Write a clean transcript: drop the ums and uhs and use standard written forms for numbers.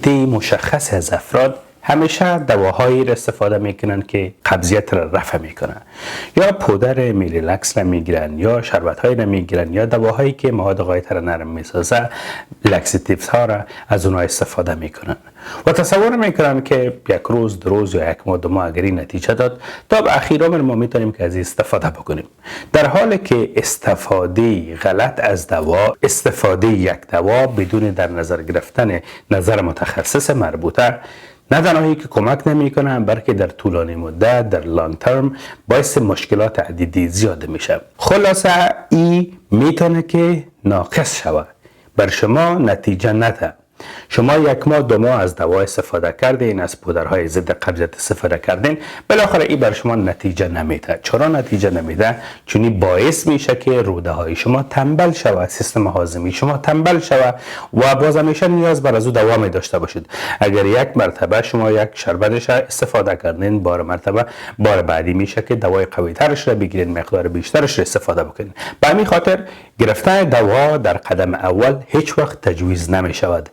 عده مشخص از افراد همیشه دواهایی را استفاده میکنن که قبضیت را رفع میکنن، یا پودر میریلکس را میگیرن، یا شربت های را میگیرن، یا دواهایی که مواد غایط را نرم میسازه، لکسیتیوز ها را از اونها استفاده میکنن و تصور میکنن که یک روز، دو روز یا یک ماه، دو ماه اگر این نتیجه داد، تا به اخیر عمر ما میتونیم که از این استفاده بکنیم. در حالی که استفاده غلط از دوا، استفاده یک دوا بدون در نظر گرفتن نظر متخصص مربوطه، نه تنهایی که کمک نمی کنه، بلکه در طولانی مدت، در لانگ ترم، باعث مشکلات عدیدی زیاد میشه. خلاصه این میتونه که ناقص شود، بر شما نتیجه نده. شما یک ماه، دو ماه از دوا استفاده کردین، از پودرهای ضد قبضیت استفاده کردین، بالاخره این بر شما نتیجه نمیده. چرا نتیجه نمیده؟ چون این باعث میشه که روده های شما تنبل شود، سیستم هاضمه شما تنبل شود و باز همیشه نیاز بر از او دوام داشته باشید. اگر یک مرتبه شما یک شربتش استفاده کردین، بار بعدی میشه که دوای قوی ترش را بگیرین، مقدار بیشترش را استفاده بکنین. به همین خاطر گرفتن دوا در قدم اول هیچ وقت تجویز نمی شود.